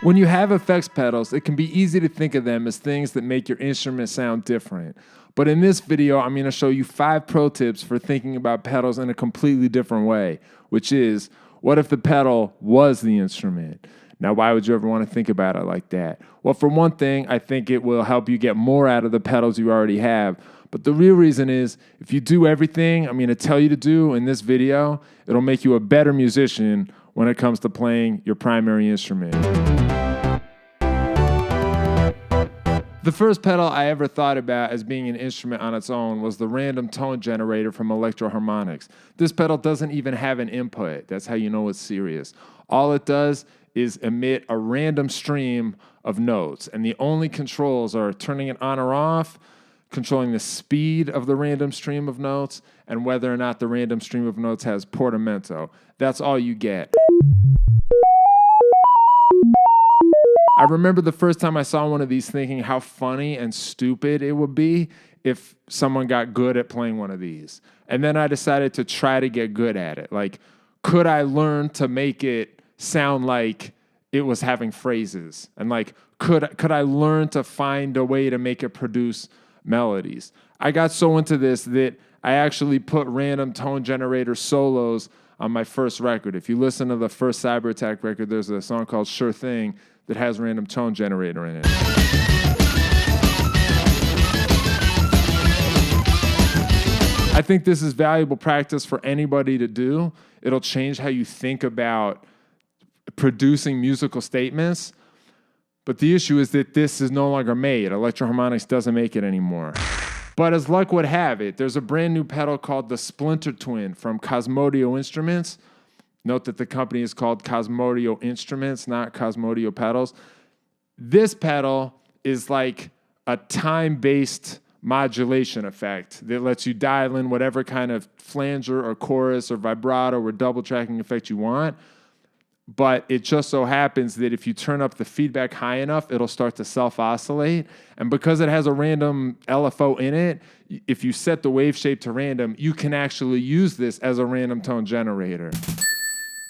When you have effects pedals, it can be easy to think of them as things that make your instrument sound different. But in this video, I'm going to show you 5 pro tips for thinking about pedals in a completely different way, which is, what if the pedal was the instrument? Now, why would you ever want to think about it like that? Well, for one thing, I think it will help you get more out of the pedals you already have. But the real reason is, if you do everything I'm going to tell you to do in this video, it'll make you a better musician when it comes to playing your primary instrument. The first pedal I ever thought about as being an instrument on its own was the random tone generator from Electro-Harmonix. This pedal doesn't even have an input. That's how you know it's serious. All it does is emit a random stream of notes, and the only controls are turning it on or off, controlling the speed of the random stream of notes, and whether or not the random stream of notes has portamento. That's all you get. I remember the first time I saw one of these thinking how funny and stupid it would be if someone got good at playing one of these. And then I decided to try to get good at it. Like, could I learn to make it sound like it was having phrases? And like, could I learn to find a way to make it produce melodies? I got so into this that I actually put random tone generator solos on my first record. If you listen to the first Cyber Attack record, there's a song called Sure Thing that has random tone generator in it. I think this is valuable practice for anybody to do. It'll change how you think about producing musical statements. But the issue is that this is no longer made. Electro-Harmonix doesn't make it anymore. But as luck would have it, there's a brand new pedal called the Splinter Twin from Cosmodio Instruments. Note that the company is called Cosmodio Instruments, not Cosmodio Pedals. This pedal is like a time-based modulation effect that lets you dial in whatever kind of flanger or chorus or vibrato or double tracking effect you want. But it just so happens that if you turn up the feedback high enough, it'll start to self-oscillate. And because it has a random LFO in it, if you set the wave shape to random, you can actually use this as a random tone generator.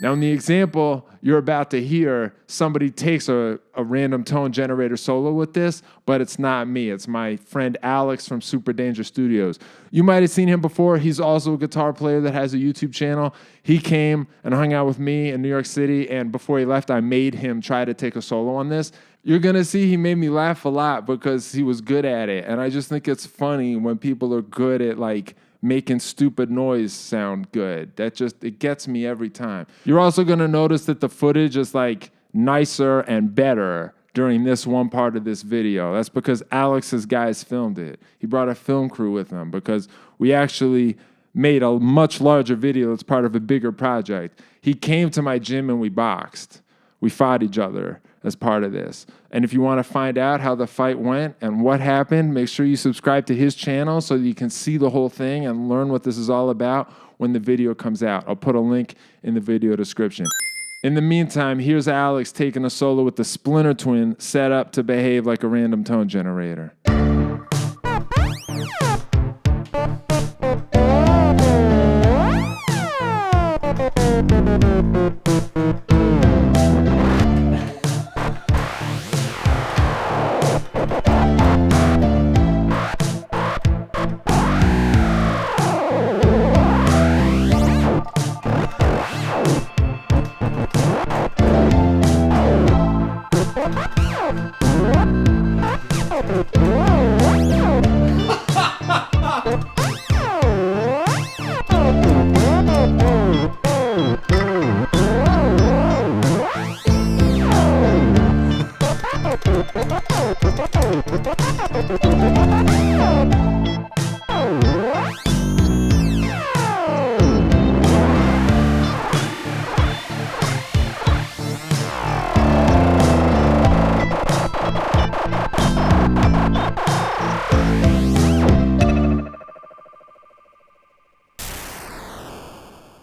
Now, in the example you're about to hear, somebody takes a random tone generator solo with this, but it's not me. It's my friend Alex from Super Danger Studios. You might have seen him before. He's also a guitar player that has a YouTube channel. He came and hung out with me in New York City, and before he left, I made him try to take a solo on this. You're going to see he made me laugh a lot because he was good at it, and I just think it's funny when people are good at, like, making stupid noise sound good. It gets me every time. You're also going to notice that the footage is like nicer and better during this one part of this video. That's because Alex's guys filmed it. He brought a film crew with him because we actually made a much larger video that's part of a bigger project. He came to my gym and we boxed. We fought each other as part of this. And if you want to find out how the fight went and what happened, make sure you subscribe to his channel so that you can see the whole thing and learn what this is all about when the video comes out. I'll put a link in the video description. In the meantime, here's Alex taking a solo with the Splinter Twin set up to behave like a random tone generator.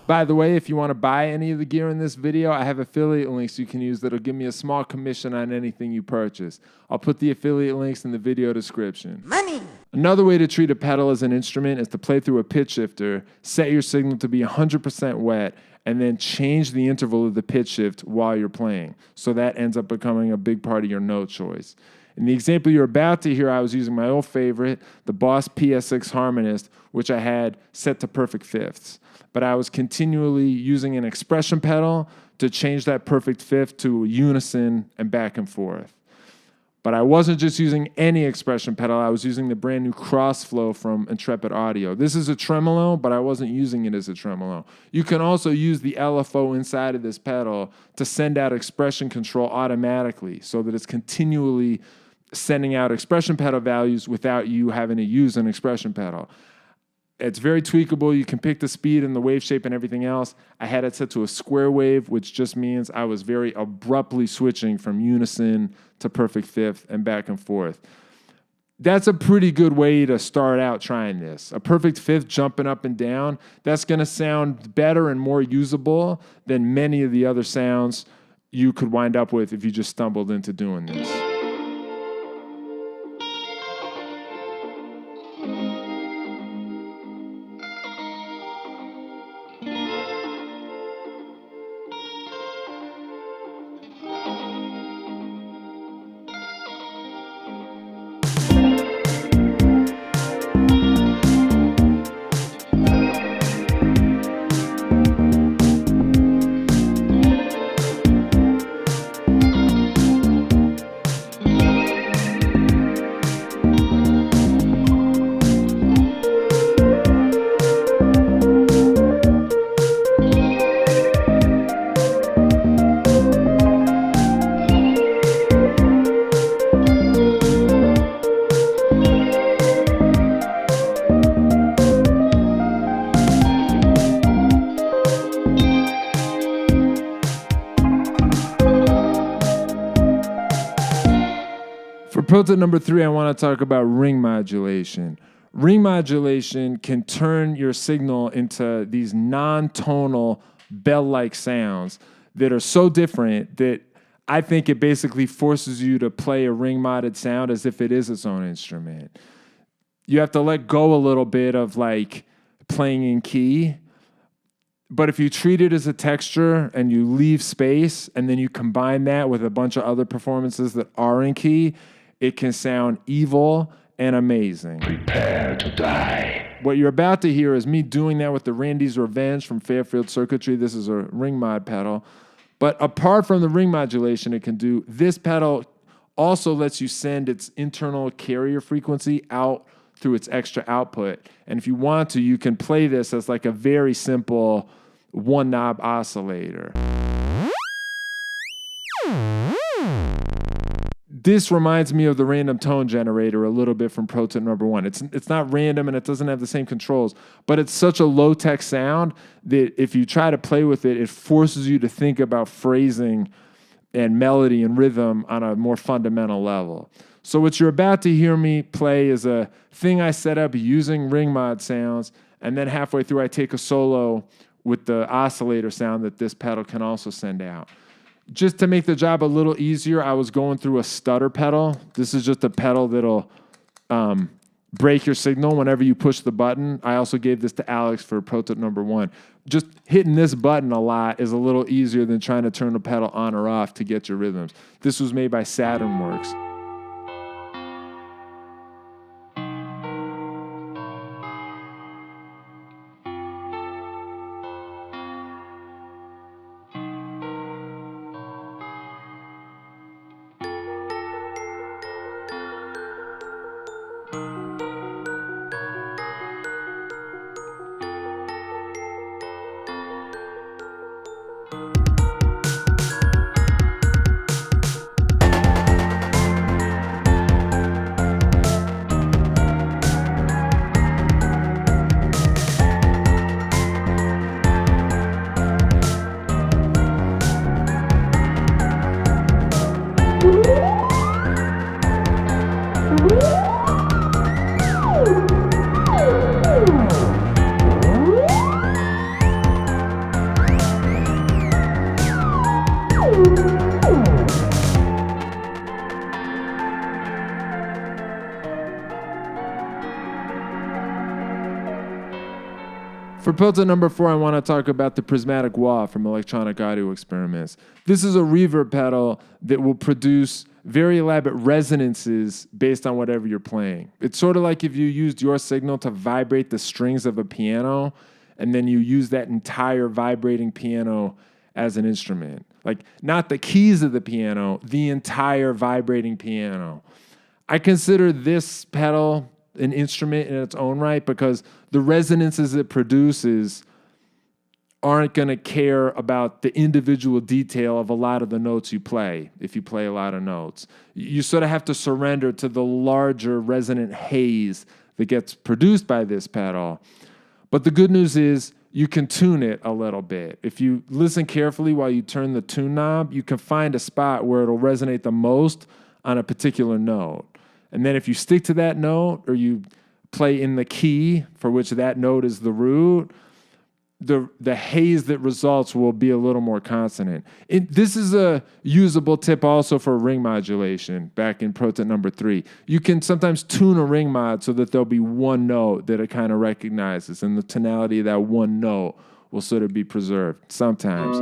By the way, if you want to buy any of the gear in this video, I have affiliate links you can use that'll give me a small commission on anything you purchase. I'll put the affiliate links in the video description. Money! Another way to treat a pedal as an instrument is to play through a pitch shifter, set your signal to be 100% wet, and then change the interval of the pitch shift while you're playing. So that ends up becoming a big part of your note choice. In the example you're about to hear, I was using my old favorite, the Boss PS6 Harmonist, which I had set to perfect fifths. But I was continually using an expression pedal to change that perfect fifth to unison and back and forth. But I wasn't just using any expression pedal. I was using the brand new Crossflow from Intrepid Audio. This is a tremolo, but I wasn't using it as a tremolo. You can also use the LFO inside of this pedal to send out expression control automatically so that it's continually sending out expression pedal values without you having to use an expression pedal. It's very tweakable. You can pick the speed and the wave shape and everything else. I had it set to a square wave, which just means I was very abruptly switching from unison to perfect fifth and back and forth. That's a pretty good way to start out trying this. A perfect fifth jumping up and down, that's going to sound better and more usable than many of the other sounds you could wind up with if you just stumbled into doing this. Pro tip number 3, I want to talk about ring modulation. Ring modulation can turn your signal into these non-tonal bell-like sounds that are so different that I think it basically forces you to play a ring-modded sound as if it is its own instrument. You have to let go a little bit of like playing in key, but if you treat it as a texture and you leave space and then you combine that with a bunch of other performances that are in key, it can sound evil and amazing. Prepare to die. What you're about to hear is me doing that with the Randy's Revenge from Fairfield Circuitry. This is a ring mod pedal. But apart from the ring modulation it can do, this pedal also lets you send its internal carrier frequency out through its extra output. And if you want to, you can play this as like a very simple one knob oscillator. This reminds me of the random tone generator a little bit from Pro Tip number 1. It's not random and it doesn't have the same controls, but it's such a low-tech sound that if you try to play with it, it forces you to think about phrasing and melody and rhythm on a more fundamental level. So what you're about to hear me play is a thing I set up using ring mod sounds, and then halfway through I take a solo with the oscillator sound that this pedal can also send out. Just to make the job a little easier, I was going through a stutter pedal. This is just a pedal that'll break your signal whenever you push the button. I also gave this to Alex for Pro Tip number 1. Just hitting this button a lot is a little easier than trying to turn the pedal on or off to get your rhythms. This was made by Saturn Works. For filter number 4, I want to talk about the prismatic wah from Electronic Audio Experiments. This is a reverb pedal that will produce very elaborate resonances based on whatever you're playing. It's sort of like if you used your signal to vibrate the strings of a piano, and then you use that entire vibrating piano as an instrument. Like, not the keys of the piano, the entire vibrating piano. I consider this pedal an instrument in its own right because the resonances it produces aren't going to care about the individual detail of a lot of the notes you play if you play a lot of notes. You sort of have to surrender to the larger resonant haze that gets produced by this pedal. But the good news is you can tune it a little bit. If you listen carefully while you turn the tune knob, you can find a spot where it'll resonate the most on a particular note. And then if you stick to that note or you play in the key for which that note is the root, the haze that results will be a little more consonant. This is a usable tip also for ring modulation back in pro tip number 3. You can sometimes tune a ring mod so that there'll be one note that it kind of recognizes, and the tonality of that one note will sort of be preserved sometimes.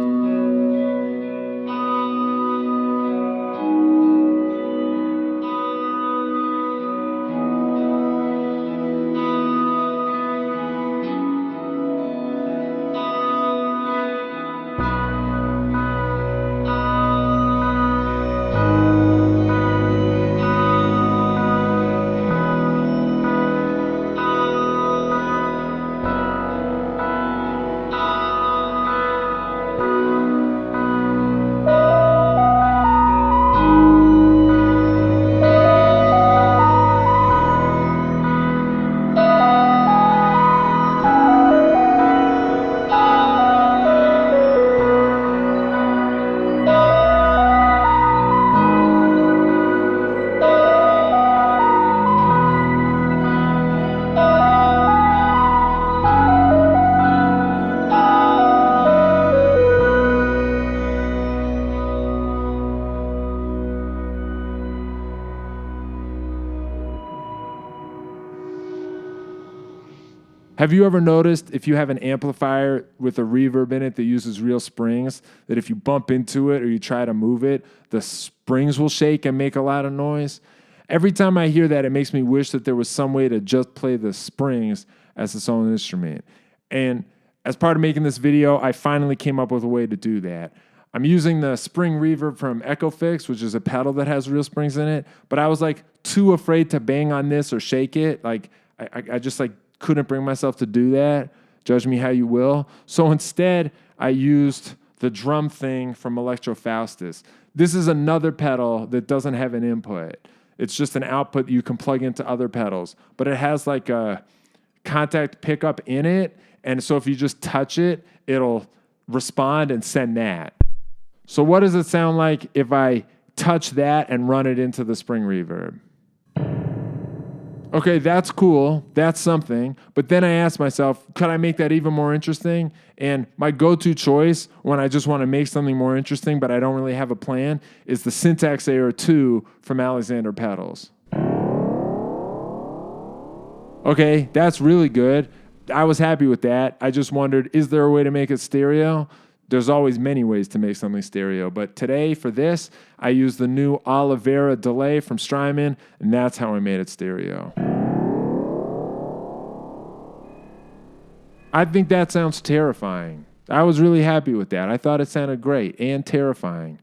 Have you ever noticed if you have an amplifier with a reverb in it that uses real springs, that if you bump into it or you try to move it, the springs will shake and make a lot of noise? Every time I hear that, it makes me wish that there was some way to just play the springs as its own instrument. And as part of making this video, I finally came up with a way to do that. I'm using the spring reverb from EchoFix, which is a pedal that has real springs in it, but I was like too afraid to bang on this or shake it. Like I just like couldn't bring myself to do that. Judge me how you will. So instead, I used the drum thing from Electro-Faustus. This is another pedal that doesn't have an input. It's just an output you can plug into other pedals, but it has like a contact pickup in it. And so if you just touch it, it'll respond and send that. So what does it sound like if I touch that and run it into the spring reverb? Okay, that's cool. That's something. But then I asked myself, could I make that even more interesting? And my go-to choice when I just want to make something more interesting, but I don't really have a plan, is the Syntax Air 2 from Alexander Pedals. Okay, that's really good. I was happy with that. I just wondered, is there a way to make it stereo? There's always many ways to make something stereo, but today for this, I used the new Olivera delay from Strymon, and that's how I made it stereo. I think that sounds terrifying. I was really happy with that. I thought it sounded great and terrifying.